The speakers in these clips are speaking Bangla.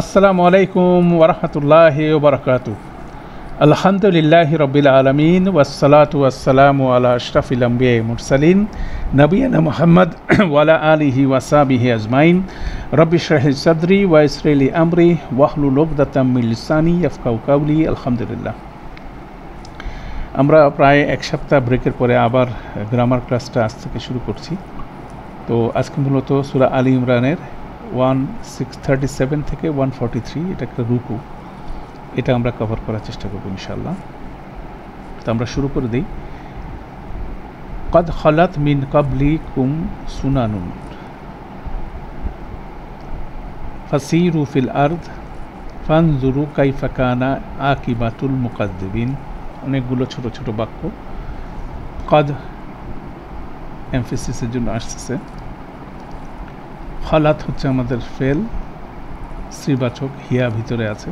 আসসালামু আলাইকুম ওরহমতুল্লাহি ওবরকাতু। আলহামদুলিল্লাহি রব্বিল আলমিন ওয়াসসালাতু ওয়াসসালামু আলা আশরাফিল আম্বিয়া মুরসালিন নবিয়ানা মুহাম্মদ ওয়ালা আলিহি ওয়াসাবিহি আজমাইন। রব্বি ইশরাহ লি সাদরি ওয়া ইয়াসসির লি আমরি ওয়াহলুল উকদাতাম মিন লিসানি ইয়াফকাহু কাওলি। আলহামদুলিল্লাহ, আমরা প্রায় এক সপ্তাহ ব্রেকের পরে আবার গ্রামার ক্লাসটা আজ থেকে শুরু করছি। তো আজকে মূলত সূরা আলী ইমরানের 137 থেকে 143 এটা একটা রুকু, এটা আমরা কভার করার চেষ্টা করব ইনশাআল্লাহ। তো আমরা শুরু করে দিই। কদ খালাত মিন ক্বাবলিকুম সুনানুন ফাসিরু ফিল আরদ ফানজুরু কাইফা কানা আকিবাতুল মুকাজ্জিবিন। অনেকগুলো ছোট ছোট বাক্য কদ এমফেসিসের জন্য আসছে। খালাত হচ্ছে আমাদের ফেল, শ্রীবাচক, হিয়া ভিতরে আছে।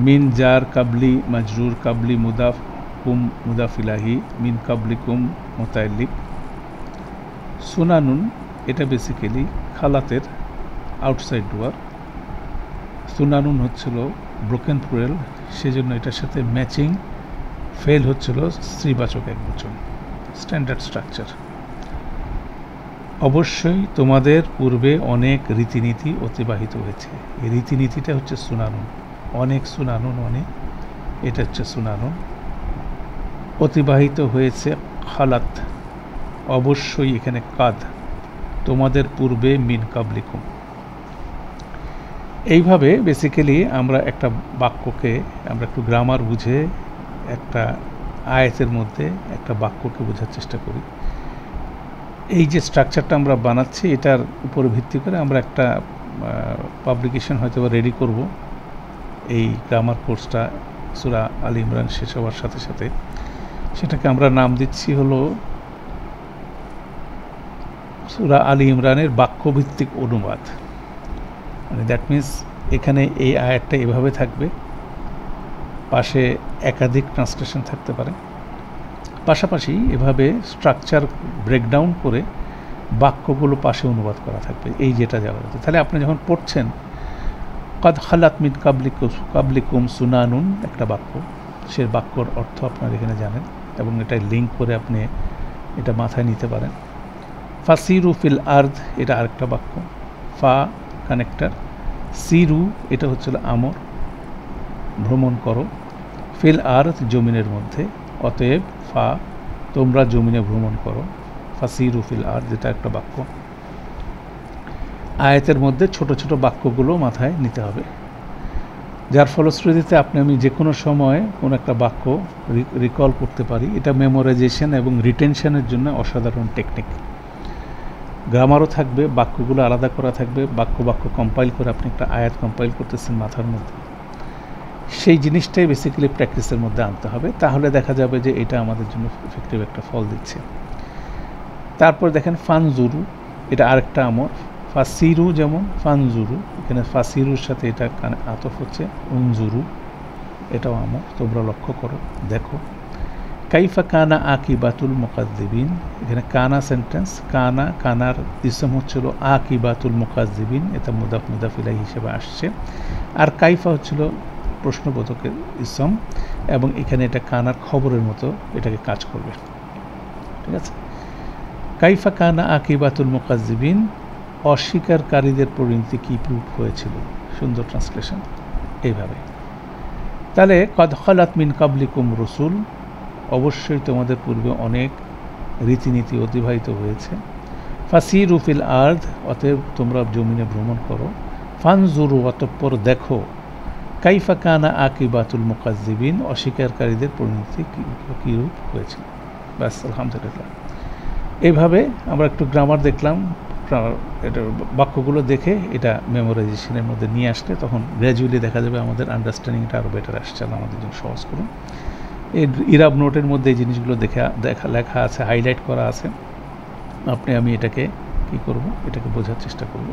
মিন জার কাবলি মাজরুর, কাবলি মুদাফ, কুম মুদাফিলাহি, মিন কাবলিকুম মুতাল্লিক। সুনানুন এটা বেসিক্যালি খালাতের আউটসাইড ডোয়ার। সুনানুন হচ্ছিল ব্রোকেন প্লুরাল, সেজন্য এটার সাথে ম্যাচিং ফেল হচ্ছিল শ্রীবাচক একবচন, স্ট্যান্ডার্ড স্ট্রাকচার। অবশ্যই তোমাদের পূর্বে অনেক রীতিনীতি অতিবাহিত হয়েছে। এই রীতিনীতিটা হচ্ছে সুনানুন, অনেক সুনানুন, অনেক, এটা হচ্ছে সুনানুন। অতিবাহিত হয়েছে খালাত, অবশ্যই এখানে কাদ, তোমাদের পূর্বে মিন কাবলিকুম। এইভাবে বেসিক্যালি আমরা একটা বাক্যকে, আমরা একটু গ্রামার বুঝে একটা আয়াতের মধ্যে একটা বাক্যকে বোঝার চেষ্টা করি। এই যে স্ট্রাকচারটা আমরা বানাচ্ছি, এটার উপরে ভিত্তি করে আমরা একটা পাবলিকেশন হয়তো রেডি করব। এই গ্রামার কোর্সটা সূরা আলী ইমরান শেষ হওয়ার সাথে সাথে সেটাকে আমরা নাম দিচ্ছি হলো সূরা আলী ইমরানের বাক্যভিত্তিক অনুবাদ। মানে দ্যাট মিনস এখানে এই আয়াতটা এভাবে থাকবে, পাশে একাধিক ট্রান্সলেশন থাকতে পারে, পাশাপাশি এভাবে স্ট্রাকচার ব্রেকডাউন করে বাক্যগুলো পাশে অনুবাদ করা থাকবে। এই যেটা যাওয়া যাচ্ছে, তাহলে আপনি যখন পড়ছেন কদ খালাত মিন কাবলিকুম সুনানুন একটা বাক্য, সে বাক্যর অর্থ আপনার এখানে জানেন এবং এটা লিঙ্ক করে আপনি এটা মাথায় নিতে পারেন। ফাসিরু ফিল আর্দ এটা আরেকটা বাক্য, ফা কানেক্টার, সিরু এটা হচ্ছিল আমর, ভ্রমণ করো, ফিল আর্দ জমিনের মধ্যে, অতএব ফা তোমরা জমিনে ভ্রমণ করো, ফাসিরু ফিল আরদ যেটা একটা বাক্য। আয়াতের মধ্যে ছোট ছোট বাক্যগুলো মাথায় নিতে হবে, যার ফলশ্রুতিতে আমি যে কোনো সময় কোনো একটা বাক্য রিকল করতে পারি। এটা মেমোরাইজেশন এবং রিটেনশনের জন্য অসাধারণ টেকনিক। গ্রামারও থাকবে, বাক্যগুলো আলাদা করা থাকবে, বাক্য কম্পাইল করে আপনি একটা আয়াত কম্পাইল করতেছেন মাথার মধ্যে, সেই জিনিসটাই বেসিক্যালি প্র্যাকটিসের মধ্যে আনতে হবে। তাহলে দেখা যাবে যে এটা আমাদের জন্য এফেক্টিভ একটা ফল দিচ্ছে। তারপর দেখেন ফানজুরু, এটা আরেকটা আমর। ফাসিরু যেমন ফানজুরু, এখানে ফাসিরুর সাথে এটা আতফ হচ্ছে উনজুরু, এটাও আমর, তোমরা লক্ষ্য করো, দেখো। কাইফা কানা আকিবাতুল মুকাজ্জিবিন, এখানে কানা সেন্টেন্স, কানার ইসম হচ্ছিল আকিবাতুল মুকাজ্জিবিন, এটা মুদাফ মুদাফিলাই হিসেবে আসছে। আর কাইফা হচ্ছিল প্রশ্নবোধকের ইসম, এবং এখানে এটা কানার খবরের মতো এটাকে কাজ করবে, ঠিক আছে। কাইফা কানা আকিবাতুল মুকাজ্জিবিন, অস্বীকারীদের পরিণতি কী রূপ হয়েছিল, সুন্দর ট্রান্সলেশন এইভাবে। তাহলে কদ খালাত মিন কাবলিকুম রসুল, অবশ্যই তোমাদের পূর্বে অনেক রীতিনীতি অতিবাহিত হয়েছে। ফাসিরু ফিল আরদ, অতএব তোমরা জমিনে ভ্রমণ করো। ফানজুরু, অতঃপর দেখো। কাইফা কানা আকিবাতুল মুকাজ্জিবিন, অস্বীকারীদের পরিণতি কী রূপ হয়েছিল। ব্যাস, আলহামদুলিল্লাহ। এইভাবে আমরা একটু গ্রামার দেখলাম, এটা বাক্যগুলো দেখে এটা মেমোরাইজেশনের মধ্যে নিয়ে আসলে তখন গ্র্যাজুয়ালি দেখা যাবে আমাদের আন্ডারস্ট্যান্ডিংটা আরও বেটার আসছে। আমাদের জন্য সহজ করুন। এই ইরাব নোটের মধ্যে এই জিনিসগুলো লেখা আছে, হাইলাইট করা আছে। আমি এটাকে কী করব, এটাকে বোঝার চেষ্টা করব।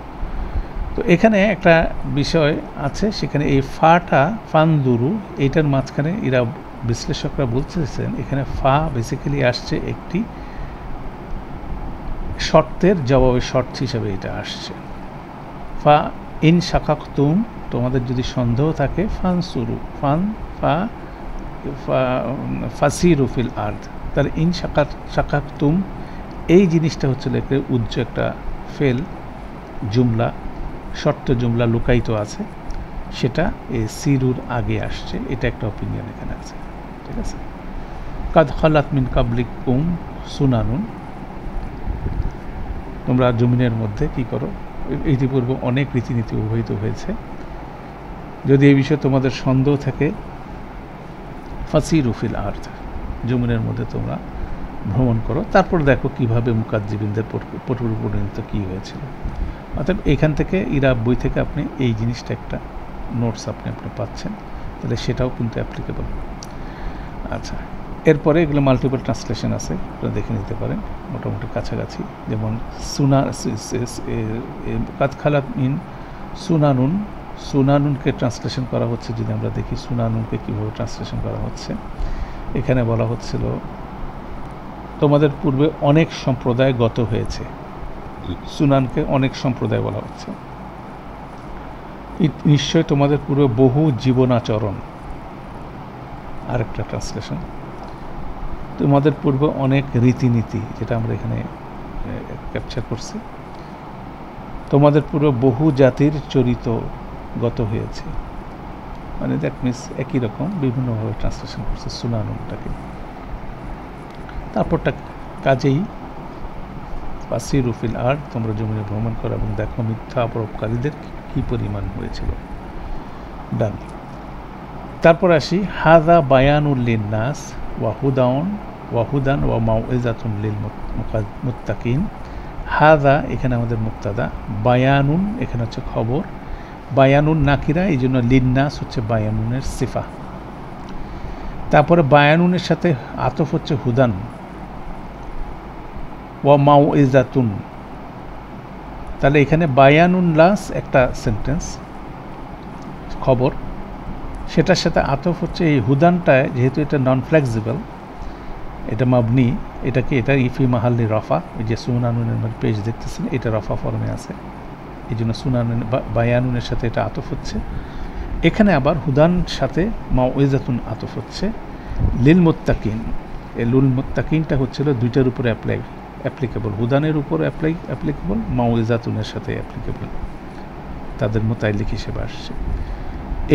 তো এখানে একটা বিষয় আছে, সেখানে এই ফাটা ফানজুরু, এইটার মাঝখানে ইরাব বিশ্লেষকরা বলতেছেন এখানে ফা বেসিক্যালি আসছে একটি শর্তের জবাবে শর্ত হিসাবে এটা আসছে। ফা ইন শাকাকতুম, তোমাদের যদি সন্দেহ থাকে, ফানসুরু ফাসিরু ফিল আর্দ। তার ইন শাকাকতুম এই জিনিসটা হচ্ছে একটা উজ্জ্ব একটা ফেল জুমলা, শর্ত জুমলা লুকায়িত আছে, সেটা এই সিরুর আগে আসছে, এটা একটা অপিনিয়ন এখানে আছে। ঠিক আছে, কাদ খালাত মিন কাবলিকুম সুনানুন, তোমরা জমিনের মধ্যে কি করো, ইতিপূর্বে অনেক রীতিনীতি উদ্ভাবিত হয়েছে, যদি এই বিষয়ে তোমাদের সন্দেহ থাকে, ফাসিরু ফিল আরদ, জমিনের মধ্যে তোমরা ভ্রমণ করো, তারপর দেখো কিভাবে মুকাজ্জিবিনদের পরিণত কী হয়েছিল। অর্থাৎ এখান থেকে ইরাব বই থেকে আপনি এই জিনিসটা একটা নোটস আপনি পাচ্ছেন, তাহলে সেটাও কিন্তু অ্যাপ্লিকেবল। আচ্ছা, এরপরে এগুলো মাল্টিপল ট্রান্সলেশন আছে, আপনারা দেখে নিতে পারেন, মোটামুটি কাছাকাছি। যেমন কাদ খালাত মিন সুনানুন, সুনানুনকে ট্রান্সলেশন করা হচ্ছে, যদি আমরা দেখি সুনানুনকে কীভাবে ট্রান্সলেশন করা হচ্ছে, এখানে বলা হচ্ছিল তোমাদের পূর্বে অনেক সম্প্রদায় গত হয়েছে, সুনানকে অনেক সম্প্রদায় বলা হচ্ছে। নিশ্চয় তোমাদের পূর্বে বহু জীবনাচরণ, আরেকটা ট্রান্সলেশন, তোমাদের পূর্বে অনেক রীতিনীতি, যেটা আমরা এখানে ক্যাপচার করছি, তোমাদের পূর্বে বহু জাতির চরিত গত হয়েছে, মানে দ্যাট মিনস একই রকম বিভিন্নভাবে ট্রান্সলেশন করছে সুনানুনটাকে। তারপরটা কাজেই ফাসিরু ফিল আরদ, তোমরা জমিনে ভ্রমণ করো এবং দেখো মিথ্যা অপরোপকারীদের কি পরিমাণ হয়েছিল। ডান। তারপর আসি হাযা বায়ানুল লিন্নাস ওয়াহুদান ওয়া মাউইজাতুন লিল মুত্তাকিন। হাযা এখানে আমাদের মুক্তাদা, বায়ানুন এখানে হচ্ছে খবর, বায়ানুন নাকিরা, এই জন্য লিন্নাস হচ্ছে বায়ানুনের সিফা। তারপরে বায়ানুনের সাথে আতফ হচ্ছে হুদান ওয়া মাউইজাতুন, তাহলে এখানে বায়ানুন লাস একটা সেন্টেন্স খবর, সেটার সাথে আতফ হচ্ছে এই হুদানটায়, যেহেতু এটা নন ফ্লেক্সিবল, এটা মাবনি, এটাকে এটা ইফি মাহাল্লি রফা, ওই যে সুনানুনের পেজ দেখতেছেন এটা রফা ফর্মে আছে, এই জন্য সুনানুন বায়ানুনের সাথে এটা আতফ হচ্ছে। এখানে আবার হুদান সাথে মাউইজাতুন আতফ হচ্ছে লিল মুত্তাকিন। এই লুল মুত্তাকিনটা হচ্ছিল দুইটার উপরে অ্যাপ্লিকেবল, হুদানের উপর অ্যাপ্লিকেবল, মাউইজাতুনের সাথে অ্যাপ্লিকেবল, তাদের মোতাইলিক হিসেবে আসছে।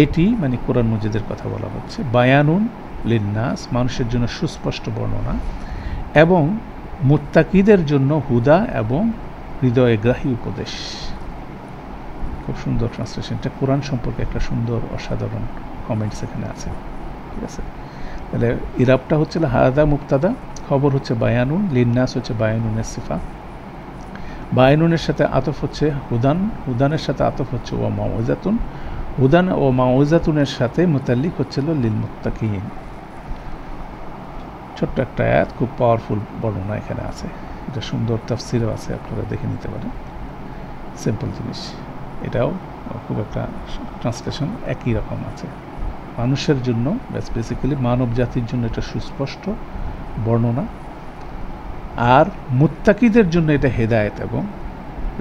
এটি মানে কোরআন মজিদের কথা বলা হচ্ছে। বায়ানুন লিন্নাস, মানুষের জন্য সুস্পষ্ট বর্ণনা, এবং মুত্তাকিদের জন্য হুদা এবং হৃদয়গ্রাহী উপদেশ। খুব সুন্দর ট্রান্সলেশন, এটা কোরআন সম্পর্কে একটা সুন্দর অসাধারণ কমেন্টস এখানে আছে। ঠিক আছে, তাহলে ইরাবটা হচ্ছে হাদা মুক্তাদা, খবর হচ্ছে বায়ানুন, লিন্নাস হচ্ছে বায়ানুনের সিফা, বায়ানুনের সাথে আতফ হচ্ছে হুদান, হুদানের সাথে আতফ হচ্ছে ওয়া মাউইজাতুন, হুদান ও মাউইজাতুনের সাথে মুতাল্লিক হচ্ছিল লিল মুত্তাকিন। ছোট্ট একটা আয়াত, খুব পাওয়ারফুল বর্ণনা এখানে আছে, এটা সুন্দর তাফসিরও আছে, আপনারা দেখে নিতে পারেন, সিম্পল জিনিস। এটাও খুব একটা ট্রান্সলেশন একই রকম আছে, মানুষের জন্য, বেসিক্যালি মানব জাতির জন্য এটা সুস্পষ্ট বর্ণনা, আর মুত্তাকিদের জন্য এটা হেদায়েত এবং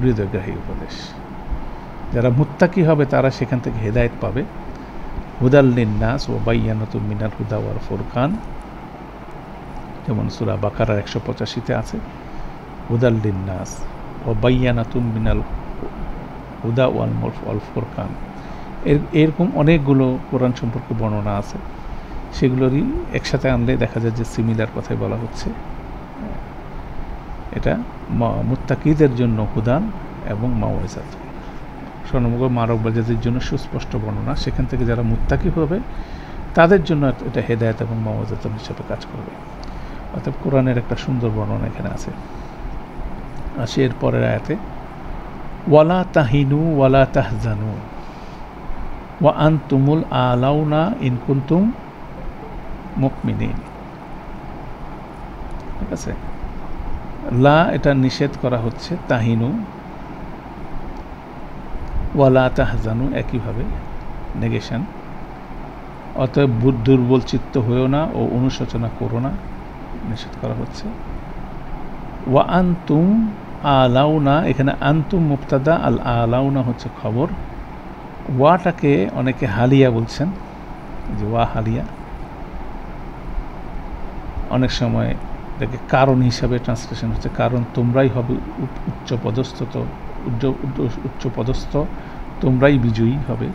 হৃদয়গ্রাহী উপদেশ। যারা মুত্তাকি হবে তারা সেখান থেকে হেদায়েত পাবে। হুদাল লিন্নাস ওয়া বাইয়ানাতুম মিনাল হুদা ওয়াল ফুরকান, যেমন সূরা বাকারার 185-তে আছে, হুদাল লিন্নাস ওয়া বাইয়ানাতুম মিনাল হুদা ওয়াল ফুরকান। এরকম অনেকগুলো কোরআন সম্পর্কে বর্ণনা আছে, সেগুলোরই একসাথে আনলে দেখা যায় যে সিমিলার কথাই বলা হচ্ছে। এটা মুত্তাকিদের জন্য হুদান এবং মাউইজাত, স্বর্ণমুখ মানব জাতির জন্য সুস্পষ্ট বর্ণনা, সেখান থেকে যারা মুত্তাকি হবে তাদের জন্য এটা হেদায়েত এবং মাউইজাত হিসেবে কাজ করবে। অর্থাৎ কোরআনের একটা সুন্দর বর্ণনা এখানে আছে। আসে এর পরের আয়াতে, ওয়ালা তাহিনু ওয়ালা তাহজানু ওয়া আনতুমুল আলাউনা ইন কুনতুম মুমিনিন। ঠিক আছে, লা এটা নিষেধ করা হচ্ছে, তাহিনু ওয়ালা তাহজানু একইভাবে নেগেশন, অতএব দুর্বল চিত্ত হয়েও না ও অনুশোচনা করো না, নিষেধ করা হচ্ছে। ওয়া আনতুম আলাউনা, এখানে আনতুম মুবতাদা, আল আলাউনা হচ্ছে খবর, ওয়াটাকে অনেকে হালিয়া বলছেন, যে ওয়া হালিয়া, অনেক সময় এটাকে কারণ হিসাবে ট্রান্সলেশন হচ্ছে, কারণ তোমরাই হবে উচ্চপদস্থ, তোমরাই বিজয়ী হবে।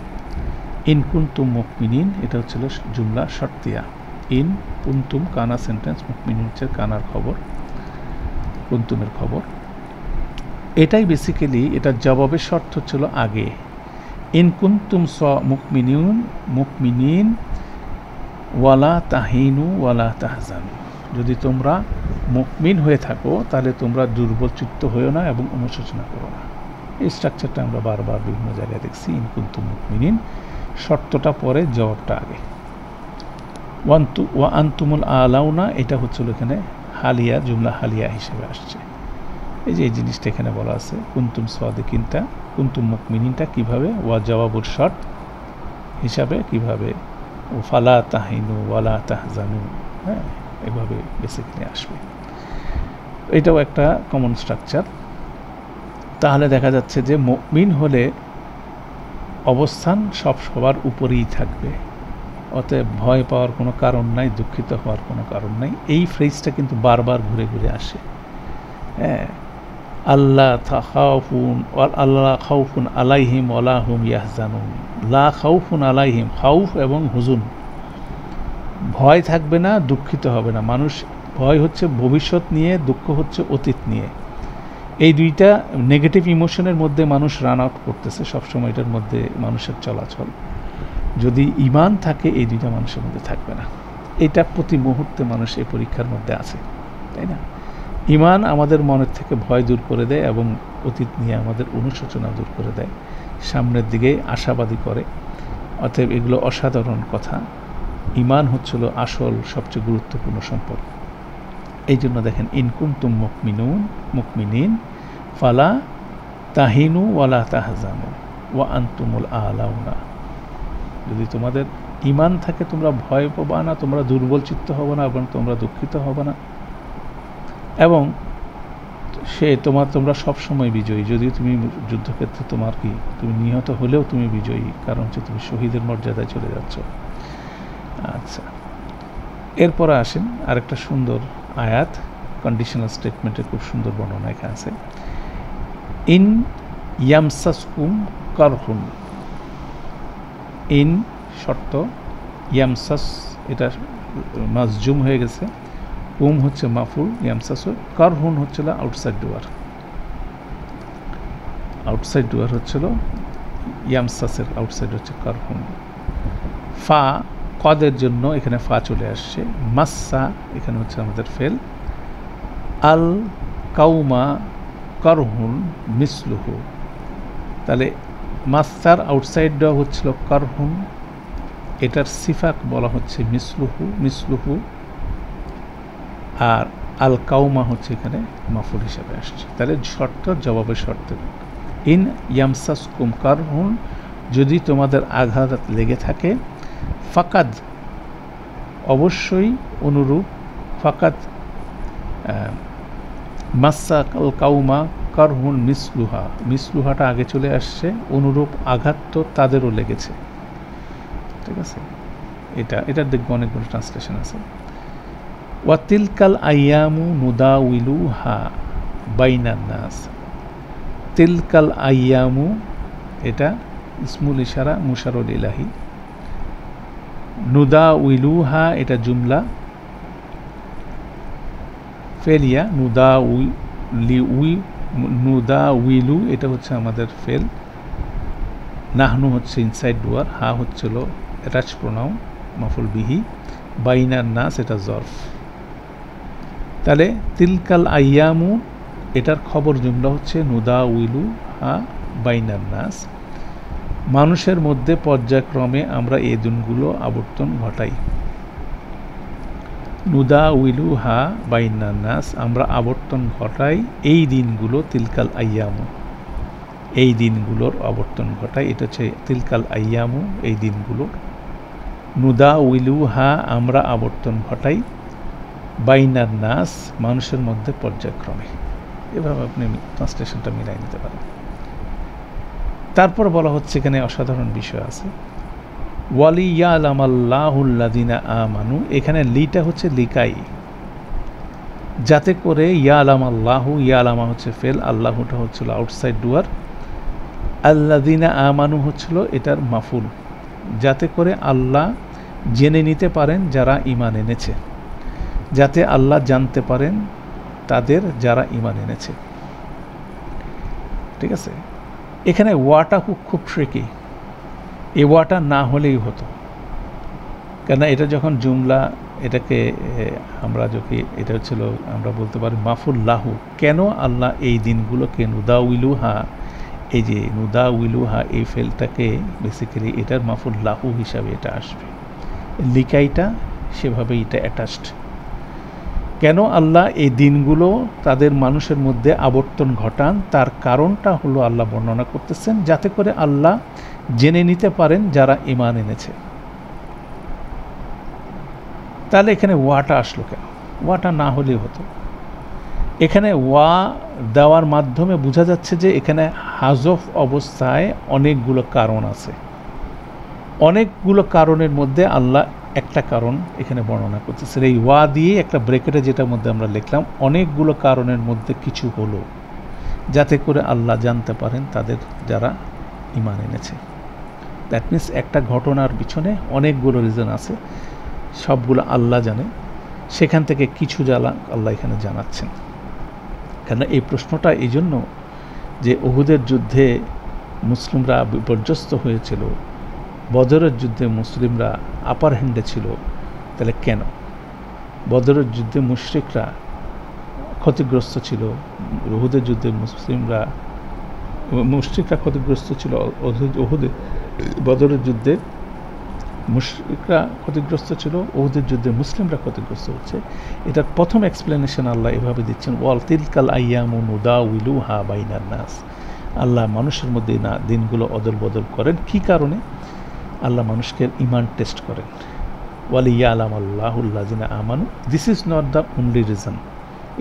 ইন কুনতুম মুকমিনিন, এটা হচ্ছিল জুমলা শর্তিয়া। ইন কুনতুম কানা সেন্টেন্স, মুকমিনিন হচ্ছে কানার খবর, কুনতুমের খবর। এটাই বেসিক্যালি এটার জবাবের শর্ত হচ্ছিল আগে। ইন কুনতুম মুকমিনিন ওয়ালা তাহিনু ওয়ালা তাহজানু, যদি তোমরা মুকমিন হয়ে থাকো তাহলে তোমরা দুর্বল চিত্ত হয়েও না এবং অনুশোচনা করো না। এই স্ট্রাকচারটা আমরা বারবার বিভিন্ন জায়গায় দেখছি। ইন কুনতুম মুকমিনিন, শর্তটা পরে, জবাবটা আগে। ওয়া আনতুমুল আলাউনা, এটা হচ্ছিল এখানে হালিয়া, জুমলা হালিয়া হিসেবে আসছে। এই যে এই জিনিসটা এখানে বলা আছে, কুনতুম সাদিকিনটা, কুনতুম মুকমিনিনটা কীভাবে, ওয়া জবাবুর শর্ত হিসাবে কীভাবে, ও ফালা তাহিনু ওয়ালা তাহজানু, হ্যাঁ, এভাবে বেসিক্যালি আসবে। এটাও একটা কমন স্ট্রাকচার। তাহলে দেখা যাচ্ছে যে মুমিন হলে অবস্থান সবার উপরেই থাকবে, অতএব ভয় পাওয়ার কোনো কারণ নাই, দুঃখিত হওয়ার কোনো কারণ নাই। এই ফ্রেজটা কিন্তু বারবার ঘুরে ঘুরে আসে। হ্যাঁ, আল্লাহ খাউফুন আলাইহিম ওয়ালা হুম ইয়াহজানুন, লা খাউফুন আলাইহিম, খাউফ এবং হুজুন, ভয় থাকবে না, দুঃখিত হবে না। মানুষ ভয় হচ্ছে ভবিষ্যৎ নিয়ে, দুঃখ হচ্ছে অতীত নিয়ে। এই দুইটা নেগেটিভ ইমোশনের মধ্যে মানুষ রান আউট করতেছে সবসময়, এটার মধ্যে মানুষের চলাচল। যদি ঈমান থাকে এই দুইটা মানুষের মধ্যে থাকবে না। এটা প্রতি মুহূর্তে মানুষ এই পরীক্ষার মধ্যে আছে, তাই না? ঈমান আমাদের মনের থেকে ভয় দূর করে দেয় এবং অতীত নিয়ে আমাদের অনুশোচনা দূর করে দেয়, সামনের দিকে আশাবাদী করে। অতএব এগুলো অসাধারণ কথা। ঈমান হচ্ছিল আসল সবচেয়ে গুরুত্বপূর্ণ সম্পদ। এই জন্য দেখেন, ইন কুনতুম মুকমিনিন ফালা তাহিনু ওয়ালা তাহজানু ওয়া আনতুমুল আলাউনা, যদি তোমাদের ঈমান থাকে তোমরা ভয় পাবা না, তোমরা দুর্বল চিত্ত হবে না এবং তোমরা দুঃখিত হবে না, এবং তোমরা সবসময় বিজয়ী। যদি তুমি যুদ্ধক্ষেত্রে তোমার কি, তুমি নিহত হলেও তুমি বিজয়ী, কারণ হচ্ছে তুমি শহীদের মর্যাদায় চলে যাচ্ছ। আচ্ছা, এরপরে আসেন আরেকটা সুন্দর আয়াত, কন্ডিশনাল স্টেটমেন্টের খুব সুন্দর বর্ণনা এখানে আছে। ইন ইয়ামসাসকুম কারহুন, ইন শর্ত, ইয়ামসাস এটা মাজজুম হয়ে গেছে, কুম হচ্ছে মাফুল, ইয়ামসাস, কারহুন হচ্ছিল আউটসাইড ডুয়ার, আউটসাইড ডুয়ার হচ্ছিল ইয়ামসাসের আউটসাইড হচ্ছে কারহুন। ফা কদের জন্য এখানে ফা চলে আসছে, মাসা এখানে হচ্ছে আমাদের ফেল, আল কাউমা কারহুন মিসলুহু, তাহলে মাসার আউটসাইড দেওয়া হচ্ছিল কারহুন, এটার সিফাক বলা হচ্ছে মিসলুহু, আর আল কাউমা হচ্ছে এখানে মাফুল হিসাবে আসছে। তাহলে শর্ত জবাবের শর্তে, ইন ইয়ামসাসকুম কারহুন, যদি তোমাদের আঘাত লেগে থাকে, ফাকাদ অবশ্যই অনুরূপ, ফাকাদ মাসা আল কাউমা কারহুন মিসলুহাটা আগে চলে আসছে, অনুরূপ আঘাত তো তাদেরও লেগেছে, ঠিক আছে? এটার দেখবো অনেকগুলো ট্রান্সলেশন আছে। ওয়াতিলকাল আইয়ামু নুদাউইলুহা বাইনান নাস, তিলকাল আইয়ামু এটা ইসমুল ইশারা মুশারুল ইলাহি, নুদাউইলুহা এটা জুমলা ফেলিয়া, নুদাউইলু এটা হচ্ছে আমাদের ফেল, নাহনু হচ্ছে ইনসাইড ডুয়ার, হা হচ্ছিল অ্যাটাচ প্রোনাউন মাফুল বিহি, বাইনান নাস এটা জরফ। তাহলে তিলকাল আইয়ামু এটার খবর জুমলা হচ্ছে নুদাউইলু হা বাইনান নাস, মানুষের মধ্যে পর্যায়ক্রমে আমরা এই দিনগুলো আবর্তন ঘটাই। নুদাউইলু হা বাইনান নাস, আমরা আবর্তন ঘটাই এই দিনগুলো, তিলকাল আইয়ামু এই দিনগুলোর আবর্তন ঘটাই, এটা হচ্ছে তিলকাল আইয়ামু এই দিনগুলো, নুদাউইলু হা আমরা আবর্তন ঘটাই, বাইনান নাস মানুষের মধ্যে পর্যায়ক্রমে। এভাবে আপনি ট্রান্সলেশনটা মিলাই নিতে পারেন। তারপর বলা হচ্ছে এখানে অসাধারণ বিষয় আছে, ওয়ালিয়ালামাল্লাহুল্লাযিনা আমানু, এখানে লিটা হচ্ছে লিকাই, যাতে করে ইয়ালামাল্লাহু, ইয়ালামা হচ্ছে ফেল, আল্লাহুটা হচ্ছিল আউটসাইড ডুয়ার, আল্লাযিনা আমানু হচ্ছিল এটার মাফুল, যাতে করে আল্লাহ জেনে নিতে পারেন যারা ঈমান এনেছে, যাতে আল্লাহ জানতে পারেন তাদের যারা ঈমান এনেছে। ঠিক আছে, এখানে ওয়াটা খুব ট্রিকি, এই ওয়াটা না হলেই হতো, কেননা এটা যখন জুমলা, এটাকে আমরা যদি, এটা হচ্ছিল আমরা বলতে পারি মাফুল লাহু, কেন আল্লাহ এই দিনগুলোকে নুদাউইলুহা, এই যে নুদাউইলুহা এই ফেলটাকে বেসিক্যালি এটার মাফুল লাহু হিসাবে এটা আসবে, লিকাইটা সেভাবে এটা অ্যাটাচড। কেন আল্লাহ এই দিনগুলো তাদের মানুষের মধ্যে আবর্তন ঘটান, তার কারণটা হলো আল্লাহ বর্ণনা করতেছেন, যাতে করে আল্লাহ জেনে নিতে পারেন যারা ঈমান এনেছে। তাহলে এখানে ওয়াটা আসলো কেন? ওয়াটা না হলেই হতো। এখানে ওয়া দেওয়ার মাধ্যমে বোঝা যাচ্ছে যে এখানে হাজফ অবস্থায় অনেকগুলো কারণ আছে, অনেকগুলো কারণের মধ্যে আল্লাহ একটা কারণ এখানে বর্ণনা করতেছে। এই ওয়া দিয়ে একটা ব্রেকেটে যেটার মধ্যে আমরা লিখলাম, অনেকগুলো কারণের মধ্যে কিছু হলো, যাতে করে আল্লাহ জানতে পারেন তাদের যারা ঈমান এনেছে। দ্যাট মিনস একটা ঘটনার পিছনে অনেকগুলো রিজন আছে, সবগুলো আল্লাহ জানে, সেখান থেকে কিছু জ্বালা আল্লাহ এখানে জানাচ্ছেন। কেন এই প্রশ্নটা এই জন্য যে উহুদের যুদ্ধে মুসলিমরা বিপর্যস্ত হয়েছিল, বদরের যুদ্ধে মুসলিমরা আপার হ্যান্ডে ছিল, তাহলে কেন? বদরের যুদ্ধে মুশরিকরা ক্ষতিগ্রস্ত ছিল, উহুদের যুদ্ধে মুশরিকরা ক্ষতিগ্রস্ত ছিল, বদরের যুদ্ধে মুশরিকরা ক্ষতিগ্রস্ত ছিল, উহুদের যুদ্ধে মুসলিমরা ক্ষতিগ্রস্ত হচ্ছে। এটার প্রথম এক্সপ্লেনেশন আল্লাহ এভাবে দিচ্ছেন, ওয়াল তিলকাল আইয়ামু নুদাউইলুহা বাইনান নাস, আল্লাহ মানুষের মধ্যে না দিনগুলো অদল বদল করেন। কি কারণে? আল্লাহ মানুষকে ঈমান টেস্ট করেন। ওয়ালিয়ালামাল্লাহুল্লাযিনা আমানু, this is not the only reason,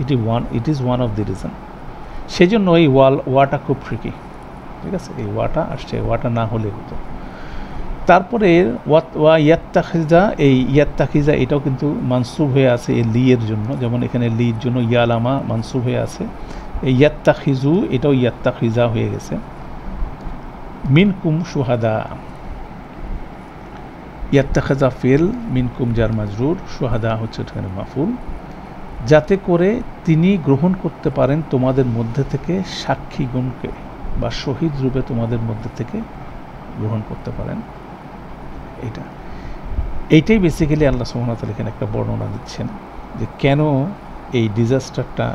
it is one of the reason. সেই জন্য এই ওয়াটা খুব ট্রিকি। ঠিক আছে, এই ওয়াটা আসছে, ওয়াটা না হলে হতো। তারপরে ওয়া ইয়াত্তাখিজা, এই ইয়াত্তাখিজা এটাও কিন্তু মানসুব হয়ে আছে এই লি এর জন্য, যেমন এখানে লির জন্য ইয়ালামা মানসুব হয়ে আছে, এই ইয়াত্তাখিজু এটাও ইয়াত্তাখিজা হয়ে গেছে। মিনকুম শুহাদা, ইয়াত্তাখিজা ফেল, মিনকুম জার মাজরুর, শুহাদা হচ্ছে এখানে মাফুল, যাতে করে তিনি গ্রহণ করতে পারেন তোমাদের মধ্যে থেকে সাক্ষীগণকে, বা শহীদ রূপে তোমাদের মধ্যে থেকে গ্রহণ করতে পারেন। এইটাই বেসিক্যালি আল্লাহ সুবহানাহু ওয়া তাআলা এখানে একটা বর্ণনা দিচ্ছেন যে কেন এই ডিজাস্টারটা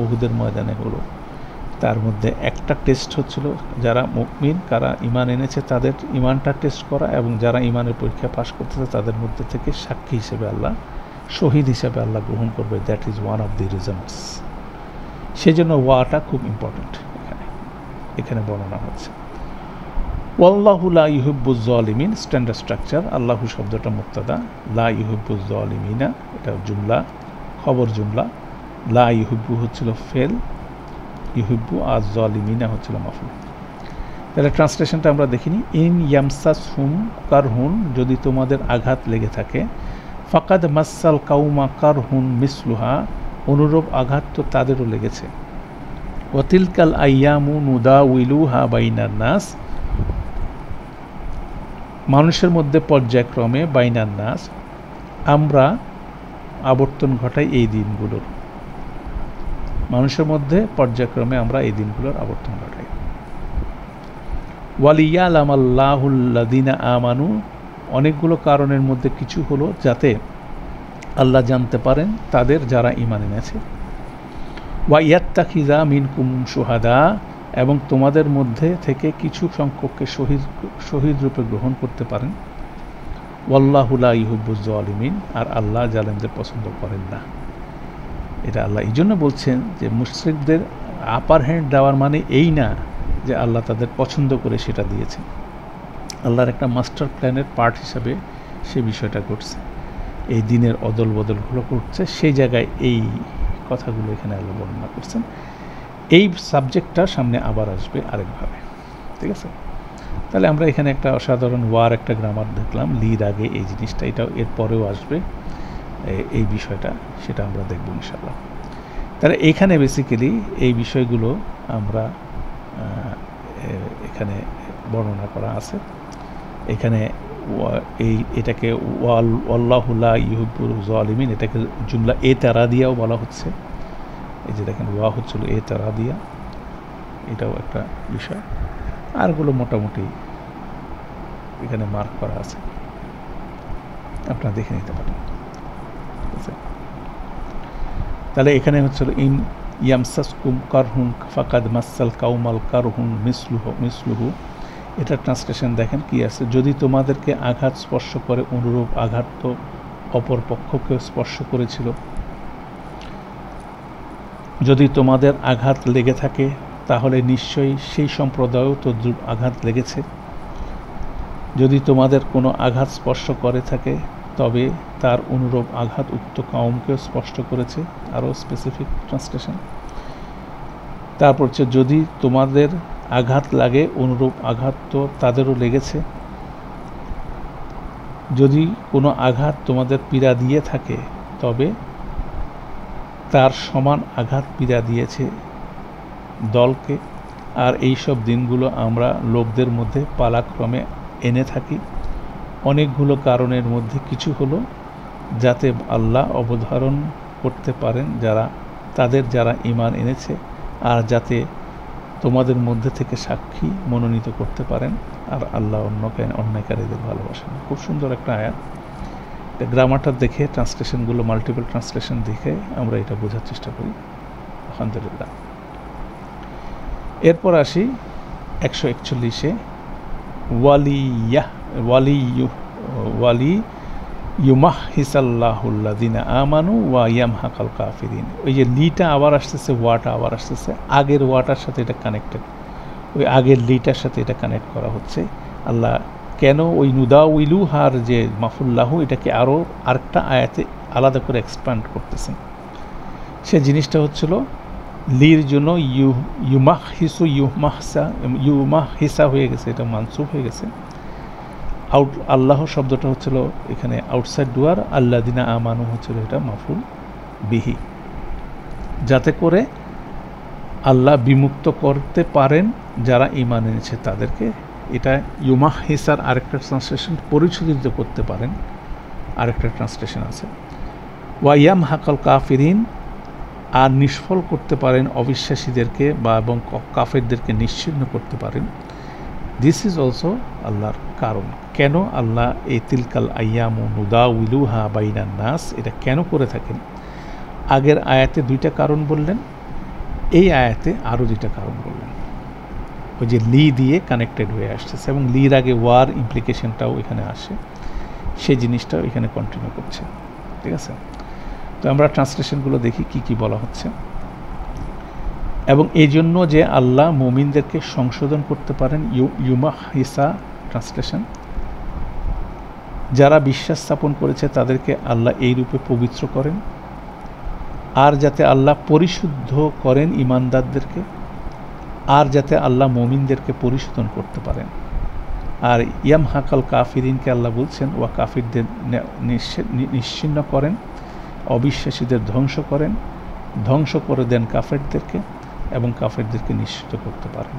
উহুদের ময়দানে হলো। তার মধ্যে একটা টেস্ট হচ্ছিল যারা মুমিন, কারা ঈমান এনেছে তাদের ঈমানটা টেস্ট করা, এবং যারা ঈমানের পরীক্ষা পাশ করতেছে তাদের মধ্যে থেকে সাক্ষী হিসেবে আল্লাহ, শহীদ হিসেবে আল্লাহ গ্রহণ করবে। That is one of the reasons. সেই জন্য ওয়াটা খুব ইম্পর্টেন্ট এখানে বর্ণনা হচ্ছে। ওয়াল্লাহু লা ইউহিব্বুজ জালিমিন, স্ট্যান্ডার্ড স্ট্রাকচার, আল্লাহু শব্দটা মুবতাদা, লা ইউহিব্বুজ জালিমিনা এটা জুমলা, খবর জুমলা, লা ইউহিব্বু হচ্ছিল ফেল, ইউহিব্বু আর জালিমিনা হচ্ছিল মাফুল। তাহলে ট্রান্সলেশনটা আমরা দেখিনি। ইন ইয়ামসাসহুম কারহুন, যদি তোমাদের আঘাত লেগে থাকে, ফাকাদ মাসাল কাউমা কারহুন মিসলুহা, অনুরূপ আঘাত তো তাদেরও লেগেছে। ওয়াতিলকাল আইয়ামু নুদাউইলুহা বাইনান নাস, মানুষের মধ্যে পর্যায়ক্রমে, বাইনান নাস আমরা আবর্তন ঘটাই এই দিনগুলোর, মানুষের মধ্যে পর্যায়ক্রমে আমরা এই দিনগুলোর আবর্তন ঘটাই। ওয়ালিয়ালামাল্লাহুল্লাযিনা আমানু, অনেকগুলো কারণের মধ্যে কিছু হলো যাতে আল্লাহ জানতে পারেন তাদের যারা ঈমান এনেছে। ওয়া ইয়াত্তাখিযা মিনকুম শুহাদা, এবং তোমাদের মধ্যে থেকে কিছু সংখ্যককে শহীদ রূপে গ্রহণ করতে পারেন। ওয়াল্লাহু লা ইউহিব্বুজ জালিমিন, আর আল্লাহ জালেমদের পছন্দ করেন না। এটা আল্লাহ এই জন্য বলছেন যে মুশরিকদের আপার হ্যান্ড দেওয়ার মানে এই না যে আল্লাহ তাদের পছন্দ করে সেটা দিয়েছেন। আল্লাহর একটা মাস্টার প্ল্যানের পার্ট হিসাবে সে বিষয়টা ঘটছে, এই দিনের অদল বদলগুলো করছে, সেই জায়গায় এই কথাগুলো এখানে আল্লাহ বর্ণনা করছেন। এই সাবজেক্টটা সামনে আবার আসবে আরেকভাবে। ঠিক আছে। তাহলে আমরা এখানে একটা অসাধারণ ওয়ার একটা গ্রামার দেখলাম, লির আগে এই জিনিসটা, এটা এর পরেও আসবে এই বিষয়টা, সেটা আমরা দেখব ইনশাআল্লাহ। তাহলে এখানে বেসিক্যালি এই বিষয়গুলো আমরা এখানে বর্ণনা করা আছে। এখানে এটাকে ওয়াল্লাহু লা ইউহিব্বুল জালিমিন, এটাকে জুমলা এতারাদিয়াও বলা হচ্ছে। এই যে দেখেন ওয়া হচ্ছিল এতারাদিয়া, এটাও একটা বিষয়। আরগুলো মোটামুটি এখানে মার্ক করা আছে, আপনারা দেখে নিতে পারেন। ঠিক আছে, তাহলে এখানে হচ্ছিল ইন ইয়ামসাসকুম কারহুন ফাকাদ মাসাল কাউমাল কারহুন মিসলুহু, এটা ট্রান্সলেশন দেখেন কি আছে, যদি তোমাদেরকে আঘাত স্পর্শ করে অনুরূপ আঘাত তো অপর পক্ষকে স্পর্শ করেছিল। যদি তোমাদের আঘাত লেগে থাকে তাহলে নিশ্চয়ই সেই সম্প্রদায়ও তো আঘাত লেগেছে। যদি তোমাদের কোনো আঘাত স্পর্শ করে থাকে তবে তার অনুরূপ আঘাত উক্ত কাউমকেও স্পষ্ট করেছে, আরও স্পেসিফিক ট্রান্সলেশন। তারপর হচ্ছে যদি তোমাদের আঘাত লাগে অনুরূপ আঘাত তো তাদেরও লেগেছে। যদি কোনো আঘাত তোমাদের পীড়া দিয়ে থাকে তবে তার সমান আঘাত পীড়া দিয়েছে দলকে। আর এই সব দিনগুলো আমরা লোকদের মধ্যে পালাক্রমে এনে থাকি অনেকগুলো কারণের মধ্যে কিছু হলো যাতে আল্লাহ অবধারণ করতে পারেন যারা ঈমান এনেছে, আর যাতে তোমাদের মধ্যে থেকে সাক্ষী মনোনীত করতে পারেন, আর আল্লাহ অন্যায়কারীদের ভালোবাসেন। খুব সুন্দর একটা আয়াত। গ্রামারটা দেখে, ট্রান্সলেশনগুলো মাল্টিপল ট্রান্সলেশন দেখে আমরা এটা বোঝার চেষ্টা করি, আলহামদুলিল্লাহ। এরপর আসি 141-এ, ওয়ালি ইউমাহিসাল্লাহুল্লাযিনা আমানু ওয়া ইয়ামহাকাল কাফিরিন। ওই যে লিটা আবার আসতেছে, ওয়াটা আবার আসতেছে, আগের ওয়াটার সাথে এটা কানেক্টেড, ওই আগের লিটার সাথে এটা কানেক্ট করা হচ্ছে। আল্লাহ কেন ওই নুদাউইলুহার যে মাফুল্লাহু, এটাকে আরও আরেকটা আয়াতে আলাদা করে এক্সপ্যান্ড করতেছেন। সে জিনিসটা হচ্ছিল লির জন্য ইউমাহিসা হয়ে গেছে, এটা মানসুব হয়ে গেছে। আল্লাহ শব্দটা হচ্ছিল এখানে আউটসাইড ডুয়ার, আল্লাযিনা আমানু হচ্ছিল এটা মাফুল বিহি, যাতে করে আল্লাহ বিমুক্ত করতে পারেন যারা ঈমান এনেছে তাদেরকে। এটা ইউমাহিসার আরেকটা ট্রান্সলেশন, পরিশোধিত করতে পারেন, আরেকটা ট্রান্সলেশন আছে। ওয়া ইয়ামহাকাল কাফিরিন, আর নিষ্ফল করতে পারেন অবিশ্বাসীদেরকে এবং কাফেরদেরকে নিশ্চিহ্ন করতে পারেন। দিস ইজ অলসো আল্লাহর কারণ। কেন আল্লাহ এই তিলকাল আইয়ামু নুদাউইলুহা বাইনান নাস এটা কেন করে থাকেন? আগের আয়াতে 2টা কারণ বললেন, এই আয়াতে আরও 2টা কারণ বললেন। ওই যে লি দিয়ে কানেক্টেড হয়ে আসতেছে, এবং লির আগে ওয়ার ইমপ্লিকেশনটাও এখানে আসে, সেই জিনিসটাও এখানে কন্টিনিউ করছে। ঠিক আছে, তো আমরা ট্রান্সলেশনগুলো দেখি কি কি বলা হচ্ছে। এবং এই জন্য যে আল্লাহ মুমিনদেরকে সংশোধন করতে পারেন, ইউমাহিসা ট্রান্সলেশন, যারা বিশ্বাস স্থাপন করেছে তাদেরকে আল্লাহ এই রূপে পবিত্র করেন, আর যাতে আল্লাহ পরিশুদ্ধ করেন ইমানদারদেরকে, আর যাতে আল্লাহ মুমিনদেরকে পরিশোধন করতে পারেন। আর ইয়ামহাকাল কাফিরিনকে আল্লাহ বলছেন ওয়া কাফিরদের নিশ্চিহ্ন করেন, অবিশ্বাসীদের ধ্বংস করে দেন কাফেরদেরকে, এবং কাফেরদেরকে নিশ্চিত করতে পারেন।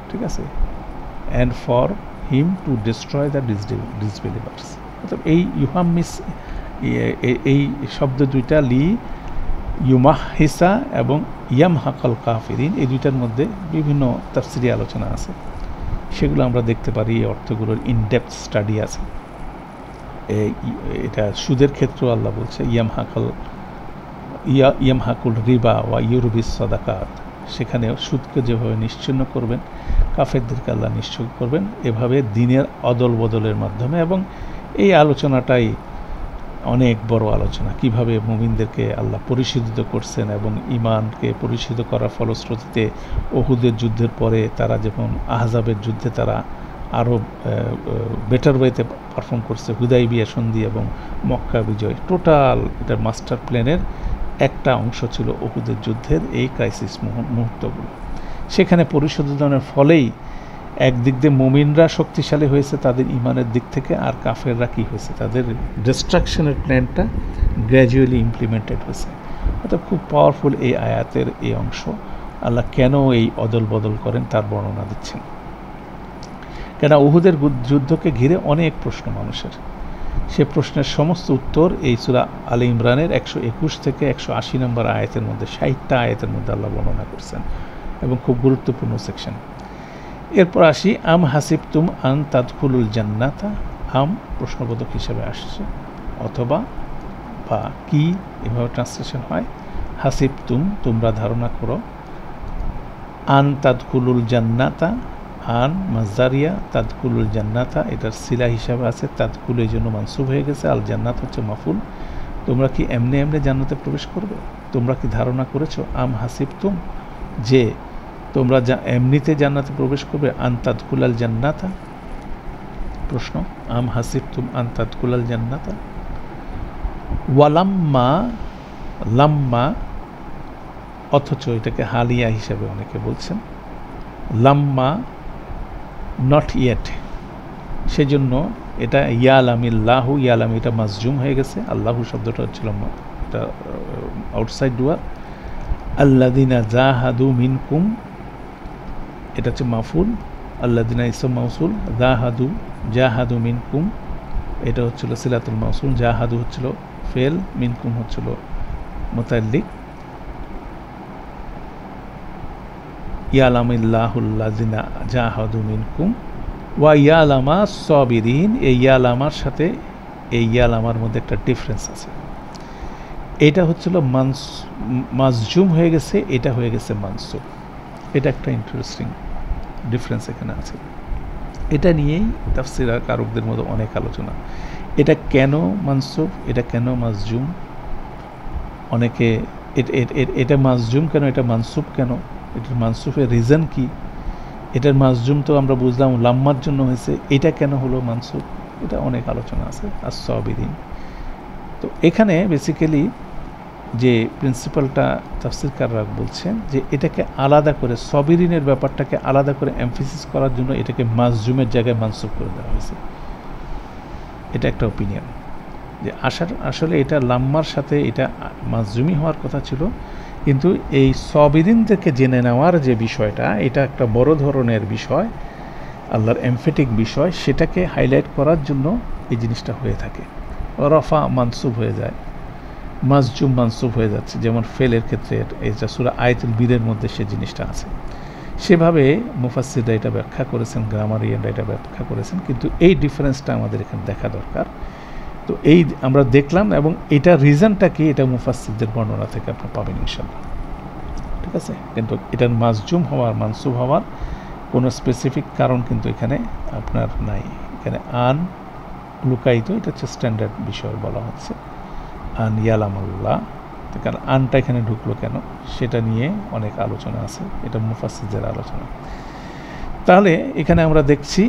ঠিক আছে, and for him to destroy the disbelievers. অর্থাৎ এই এই শব্দ 2টা লি ইউমাহিসা এবং ইয়ামহাকাল কাফিরিন, এই 2টার মধ্যে বিভিন্ন তাফসিরি আলোচনা আছে, সেগুলো আমরা দেখতে পারি। এই অর্থগুলোর ইনডেপথ স্টাডি আছে। এটা সুদের ক্ষেত্রেও আল্লাহ বলছে ইয়ামহাকুল রিবা ওয়া ইউরবিস সাদাকাত, সেখানেও সুদকে যেভাবে নিশ্চিহ্ন করবেন কাফেরদেরকে আল্লাহ নিশ্চয় করবেন, এভাবে দিনের অদল বদলের মাধ্যমে। এবং এই আলোচনাটাই অনেক বড় আলোচনা, কিভাবে মুমিনদেরকে আল্লাহ পরিশোধিত করছেন, এবং ঈমানকে পরিশোধিত করার ফলশ্রুতিতে উহুদের যুদ্ধের পরে তারা যেমন আহজাবের যুদ্ধে তারা আরও বেটার ওয়েতে পারফর্ম করছে, হুদাইবিয়া সন্ধি এবং মক্কা বিজয়, টোটাল এটার মাস্টার প্ল্যানের একটা অংশ ছিল উহুদের যুদ্ধের এই ক্রাইসিস মুহূর্তগুলো। সেখানে পরিশোধনের ফলেই একদিক দিয়ে মুমিনরা শক্তিশালী হয়েছে তাদের ইমানের দিক থেকে, আর কাফেররা কী হয়েছে, তাদের ডিস্ট্রাকশনের প্ল্যানটা গ্র্যাজুয়ালি ইমপ্লিমেন্টেড হয়েছে। অর্থাৎ খুব পাওয়ারফুল এই আয়াতের এই অংশ। আল্লাহ কেন এই অদল বদল করেন তার বর্ণনা দিচ্ছেন। কেন উহুদের যুদ্ধকে ঘিরে অনেক প্রশ্ন মানুষের, সে প্রশ্নের সমস্ত উত্তর এই সূরা আলে ইমরানের 121 থেকে 180 নম্বর আয়াতের মধ্যে, 60টা আয়াতের মধ্যে আল্লাহ বর্ণনা করছেন, এবং খুব গুরুত্বপূর্ণ সেকশন। এরপর আসি, আম হাসিবতুম আন তাদখুলুল জান্নাতা। আম প্রশ্নবোধক হিসেবে আসছে, অথবা বা কি, এভাবে ট্রান্সলেশন হয়। হাসিবতুম তোমরা ধারণা করো, আন তাদখুলুল জান্নাতা, আন মাজদারিয়া, তাদখুলুল জান্নাতা এটার সিলা হিসাবে আছে, তাদখুল এই জন্য মানসুব হয়ে গেছে, আল জান্নাত হচ্ছে মাফুল। তোমরা কি এমনি এমনি জান্নাতে প্রবেশ করবে? তোমরা কি ধারণা করেছো, আম হাসিবতুম যে তোমরা এমনিতে জান্নাতে প্রবেশ করবে, আন তাদখুলাল জান্নাতা। প্রশ্ন, আম হাসিবতুম আন তাদখুলাল জান্নাতা। ওয়ালাম্মা, লাম্মা, অথচ এটাকে হালিয়া হিসাবে অনেকে বলছেন, লাম্মা নট ইয়েট, সেজন্য এটা ইয়ালামিল্লাহু, ইয়ালাম এটা মাজজুম হয়ে গেছে, আল্লাহু শব্দটা হচ্ছিল এটা আউটসাইড ডুয়ার। আল্লাযিনা জাহাদু মিনকুম এটা হচ্ছে মাফুল, আল্লাযিনা ইসম মাউসুল, জাহাদু মিনকুম এটা হচ্ছিল সিলাতুল মাউসুল, জাহাদু হচ্ছিল ফেল, মিনকুম হচ্ছিল মুতাল্লিক। ইয়ালামিল্লাহুল্লাযিনা জাহাদু মিনকুম ওয়া ইয়ালামা সাবিরিন। এই ইয়ালামার সাথে এই ইয়ালামার মধ্যে একটা ডিফারেন্স আছে, এটা হচ্ছিল মাজজুম হয়ে গেছে, এটা হয়ে গেছে মানসুব। এটা একটা ইন্টারেস্টিং ডিফারেন্স এখানে আছে। এটা নিয়েই তাফসীর আর কারকদের মধ্যে অনেক আলোচনা, এটা কেন মানসুব, এটা কেন মাজজুম। অনেকে এটা মাজজুম কেন, এটা মানসুব কেন, এটার মানসুফের রিজন কি, এটার মাজজুম তো আমরা বুঝলাম লাম্মার জন্য হয়েছে, এটা কেন হলো মানসুব, এটা অনেক আলোচনা আছে। আর সাবিরিন, তো এখানে বেসিক্যালি যে প্রিন্সিপালটা তাফসীরকাররা বলছেন যে এটাকে আলাদা করে, সাবিরিনের ব্যাপারটাকে আলাদা করে এমফেসিস করার জন্য এটাকে মাজজুমের জায়গায় মানসুব করে দেওয়া হয়েছে। এটা একটা ওপিনিয়ন যে আসলে এটা লাম্মার সাথে এটা মাজজুমি হওয়ার কথা ছিল, কিন্তু এই সাবিরিনদেরকে জেনে নেওয়ার যে বিষয়টা, এটা একটা বড় ধরনের বিষয়, আল্লাহর এমফেটিক বিষয়, সেটাকে হাইলাইট করার জন্য এই জিনিসটা হয়ে থাকে। রফা মানসুব হয়ে যায়, মাজজুম মানসুব হয়ে যাচ্ছে, যেমন ফেলের ক্ষেত্রে এটা সূরা আয়াতুল বীরের মধ্যে সে জিনিসটা আছে। সেভাবে মুফাসসিররা এটা ব্যাখ্যা করেছেন, গ্রামারিয়ানরা এটা ব্যাখ্যা করেছেন, কিন্তু এই ডিফারেন্সটা আমাদের এখানে দেখা দরকার। তো এই আমরা দেখলাম, এবং এটা রিজনটা কি, এটা মুফাসসিরদের বর্ণনা থেকে আপনারা পাবেন ইনশাআল্লাহ, ঠিক আছে। কিন্তু এটার মাজজুম হওয়ার, মানসুব হওয়ার কোনো স্পেসিফিক কারণ কিন্তু এখানে আপনার নাই। এখানে আন লুকায়িত, এটা হচ্ছে স্ট্যান্ডার্ড বিষয় বলা হচ্ছে, আন ইয়ালামাল্লাহ। কারণ আনটা এখানে ঢুকলো কেন সেটা নিয়ে অনেক আলোচনা আছে, এটা মুফাসসিরদের আলোচনা। তাহলে এখানে আমরা দেখছি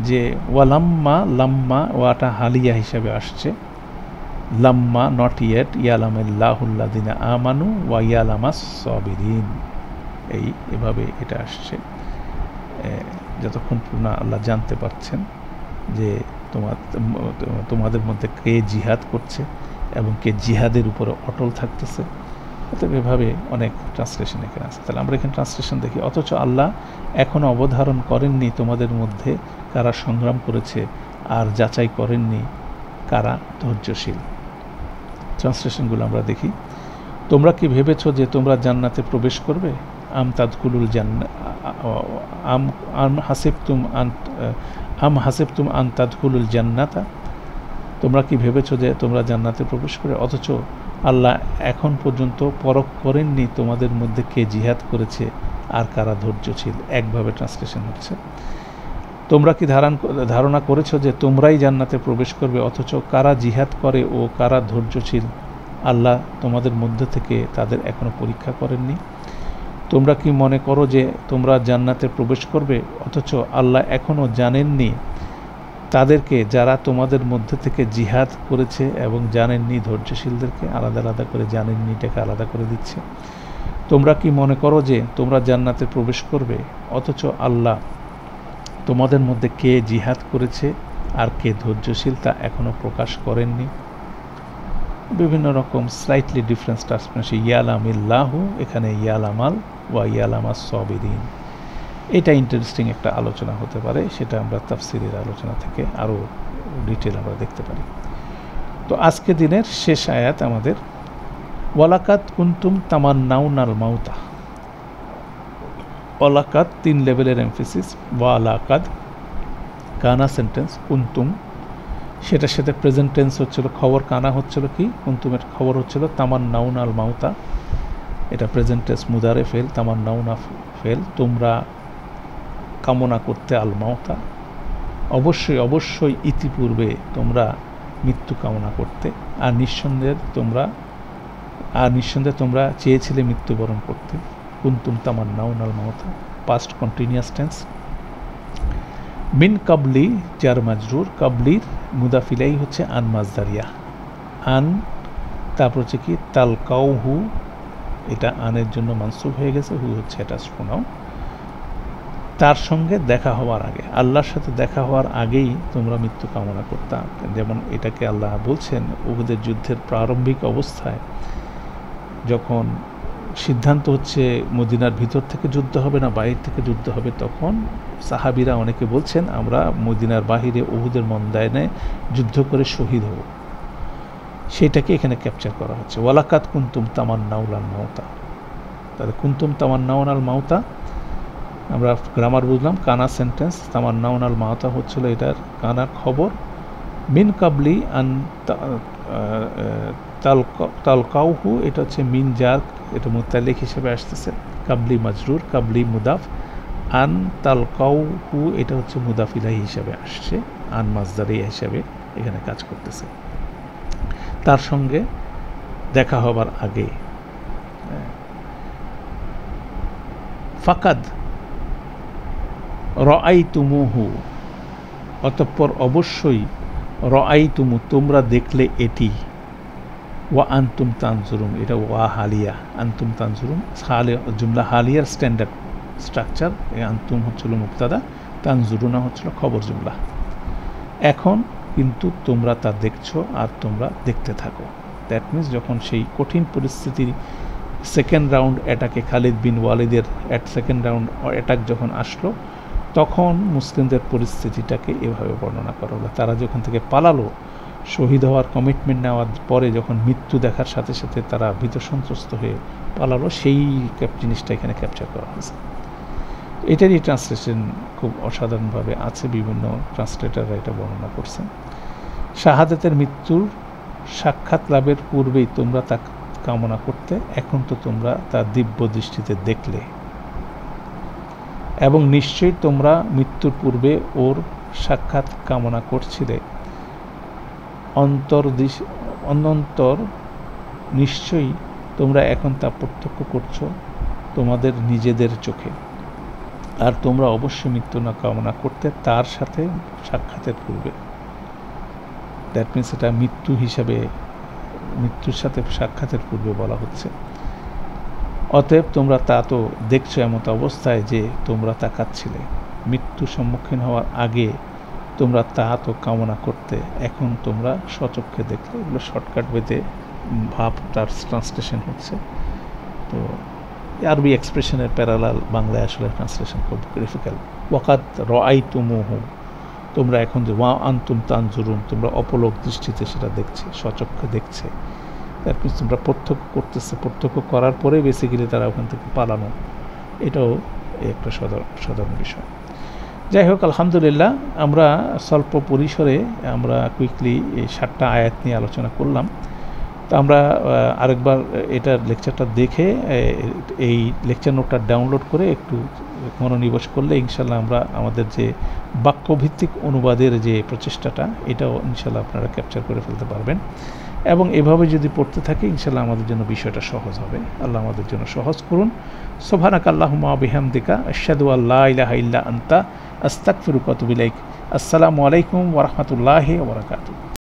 যে ওয়ালাম্মা, লাম্মা ওয়াটা হালিয়া হিসাবে আসছে, লাম্মা নট ইয়েট, ইয়ালামিল্লাহুল্লাযিনা আমানু ওয়া ইয়ালামাস সাবিরিন, এভাবে এটা আসছে। যতক্ষণ পূর্ণ আল্লাহ জানতে পারছেন যে তোমাদের মধ্যে কে জিহাদ করছে এবং কে জিহাদের উপরে অটল থাকতেছে। অতএব এভাবে অনেক ট্রান্সলেশন এখানে আছে। তাহলে আমরা এখানে ট্রান্সলেশন দেখি, অথচ আল্লাহ এখনও অবধারণ করেননি তোমাদের মধ্যে কারা সংগ্রাম করেছে, আর যাচাই করেননি কারা ধৈর্যশীল। ট্রান্সলেশনগুলো আমরা দেখি। তোমরা কি ভেবেছো যে তোমরা জান্নাতে প্রবেশ করবে? আম তাদখুলুল জান্নাত, আম হাসিবতুম আন তাদখুলুল জান্নাতা। তোমরা কি ভেবেছো যে তোমরা জান্নাতে প্রবেশ করে, অথচ আল্লাহ এখন পর্যন্ত পরখ করেননি তোমাদের মধ্যে কে জিহাদ করেছে আর কারা ধৈর্যশীল। একভাবে ট্রান্সলেশন হচ্ছে, তোমরা কি ধারণা করেছো যে তোমরাই জান্নাতে প্রবেশ করবে, অথচ কারা জিহাদ করে ও কারা ধৈর্যশীল আল্লাহ তোমাদের মধ্যে থেকে তাদের এখনও পরীক্ষা করেননি। তোমরা কি মনে করো যে তোমরা জান্নাতে প্রবেশ করবে, অথচ আল্লাহ এখনও জানেননি তাদেরকে যারা তোমাদের মধ্যে থেকে জিহাদ করেছে, এবং জানেননি ধৈর্যশীলদেরকে, আলাদা আলাদা করে জানেননি, এটাকে আলাদা করে দিচ্ছে। তোমরা কি মনে করো যে তোমরা জান্নাতে প্রবেশ করবে, অথচ আল্লাহ তোমাদের মধ্যে কে জিহাদ করেছে আর কে ধৈর্যশীল তা এখনও প্রকাশ করেননি। বিভিন্ন রকম স্লাইটলি ডিফারেন্স ট্রান্সফরমেশন, ইয়ালামিল্লাহু, এখানে ইয়ালামাল ওয়া ইয়ালামাস সাবিরিন। এটা ইন্টারেস্টিং একটা আলোচনা হতে পারে, সেটা আমরা তাফসিরের আলোচনা থেকে আরও ডিটেল আমরা দেখতে পারি। তো আজকে দিনের শেষ আয়াত আমাদের ওয়ালাকাদ কুনতুম তামান্নাউনাল মাউতা। ওয়ালাকাদ 3 লেভেলের এমফেসিস, ওয়ালাকাদ কানা সেন্টেন্স, কুনতুম সেটার সাথে প্রেজেন্ট টেন্স হচ্ছিল, খবর কানা হচ্ছিল কি, কুনতুমের খবর হচ্ছিল তামান্নাউনাল মাউতা, এটা প্রেজেন্ট টেন্স মুদারে ফেল, তামান্নাউনা ফেল, তোমরা কামনা করতে আল মাউতা, অবশ্যই অবশ্যই ইতিপূর্বে তোমরা মৃত্যু কামনা করতে, আর নিঃসন্দেহে তোমরা চেয়েছিলে মৃত্যুবরণ করতে। কুনতুম তামান্নাউনাল মাউতা, পাস্ট কন্টিনিউয়াস টেন্স। মিন কাবলি জার মাজরুর, কাবলির মুদাফিলাই হচ্ছে আন মাজদারিয়া, আন তারপর হচ্ছে কি তালকাউহু, এটা আনের জন্য মানসুব হয়ে গেছে, হু হচ্ছে এটা শোনাও, তার সঙ্গে দেখা হওয়ার আগে, আল্লাহর সাথে দেখা হওয়ার আগেই তোমরা মৃত্যু কামনা করতাম। যেমন এটাকে আল্লাহ বলছেন উহুদের যুদ্ধের প্রারম্ভিক অবস্থায়, যখন সিদ্ধান্ত হচ্ছে মদিনার ভিতর থেকে যুদ্ধ হবে না বাইরে থেকে যুদ্ধ হবে, তখন সাহাবিরা অনেকে বলছেন আমরা মদিনার বাহিরে উহুদের ময়দানে যুদ্ধ করে শহীদ হব। সেটাকে এখানে ক্যাপচার করা হচ্ছে, ওয়ালাকাদ কুনতুম তামান্নাউনাল মাউতা। তাহলে কুনতুম তামান্নাউনাল মাউতা আমরা গ্রামার বুঝলাম, কানা সেন্টেন্স, তামান্নাউনাল মাউতা হচ্ছিল এটার কানার খবর। মিন কাবলি আন তালকাউহু, এটা হচ্ছে মিন জার, এটা মুতাল্লিক হিসেবে আসতেছে, কাবলি মাজরুর, কাবলি মুদাফ, আন তালকাউহু এটা হচ্ছে মুদাফ ইলাহি হিসেবে আসছে, আন মাজদারিয়া হিসেবে এখানে কাজ করতেছে, তার সঙ্গে দেখা হবার আগে। ফাকাদ রাআইতুমুহু, অতঃপর অবশ্যই রাআইতুমু তোমরা দেখলে এটি, ওয়া আনতুম তানজুরুন, এটা ওয়া হালিয়া, আনতুম তানজুরুন জুমলা হালিয়ার স্ট্যান্ডার্ড স্ট্রাকচার, আনতুম হচ্ছিল মুবতাদা, তানজুরুনা হচ্ছিল খবর জুমলা। এখন কিন্তু তোমরা তা দেখছো আর তোমরা দেখতে থাকো। দ্যাট মিনস যখন সেই কঠিন পরিস্থিতির সেকেন্ড রাউন্ড অ্যাটাকে, খালিদ বিন ওয়ালিদের সেকেন্ড রাউন্ড অ্যাটাক যখন আসলো, তখন মুসলিমদের পরিস্থিতিটাকে এভাবে বর্ণনা করা হলো। তারা যখন থেকে পালালো, শহীদ হওয়ার কমিটমেন্ট নেওয়ার পরে যখন মৃত্যু দেখার সাথে সাথে তারা ভীত সন্ত্রস্ত হয়ে পালালো, সেই জিনিসটা এখানে ক্যাপচার করা হয়েছে। এটারই ট্রান্সলেশন খুব অসাধারণভাবে আছে, বিভিন্ন ট্রান্সলেটাররা এটা বর্ণনা করছেন। শাহাদাতের মৃত্যুর সাক্ষাৎ লাভের পূর্বেই তোমরা তা কামনা করতে, এখন তো তোমরা তা দিব্য দৃষ্টিতে দেখলে, এবং নিশ্চয়ই তোমরা মৃত্যুর পূর্বে ওর সাক্ষাৎ কামনা করছিলে। অনন্তর নিশ্চয়ই তোমরা এখন তা প্রত্যক্ষ করছো তোমাদের নিজেদের চোখে, আর তোমরা অবশ্যই মৃত্যু না কামনা করতে তার সাথে সাক্ষাতের পূর্বে। দ্যাট মিনস এটা মৃত্যু হিসাবে, মৃত্যুর সাথে সাক্ষাতের পূর্বে বলা হচ্ছে। অতএব তোমরা তা তো দেখছো এমত অবস্থায় যে তোমরা তাকাচ্ছিলে, মৃত্যু সম্মুখীন হওয়ার আগে তোমরা তা তো কামনা করতে, এখন তোমরা স্বচক্ষে দেখলে। এগুলো শর্টকাট বেঁধে ভাব তার ট্রান্সলেশন হচ্ছে। তো আরবি এক্সপ্রেশনের প্যারালাল বাংলায় আসলে ট্রান্সলেশন খুব ডিফিকাল্ট। ওয়াকাদ রাআইতুমুহু, তোমরা এখন যে ওয়া আনতুম তানজুরুন, তোমরা অপলক দৃষ্টিতে সেটা দেখছে, স্বচক্ষে দেখছে। তারপর তোমরা প্রত্যক্ষ করতেছে, প্রত্যক্ষ করার পরে বেসিক্যালি তারা ওখান থেকে পালানো, এটাও একটা সাধারণ বিষয়। যাই হোক, আলহামদুলিল্লাহ আমরা স্বল্প পরিসরে আমরা কুইকলি এই 7টা আয়াত নিয়ে আলোচনা করলাম। তো আমরা আরেকবার এটার লেকচারটা দেখে এই লেকচার নোটটা ডাউনলোড করে একটু মনোনিবেশ করলে ইনশাল্লাহ আমরা আমাদের যে বাক্যভিত্তিক অনুবাদের যে প্রচেষ্টাটা, এটাও ইনশাল্লাহ আপনারা ক্যাপচার করে ফেলতে পারবেন। এবং এভাবে যদি পড়তে থাকি ইনশাল্লাহ আমাদের জন্য বিষয়টা সহজ হবে। আল্লাহ আমাদের জন্য সহজ করুন। সুবহানাকা আল্লাহুম্মা ওয়া বিহামদিকা আশহাদু আল্লা ইলাহা ইল্লা আনতা আস্তাগফিরুকা ওয়া আতুবু ইলাইক। আসসালামু আলাইকুম ওয়া রাহমাতুল্লাহি ওয়া বারাকাতুহু।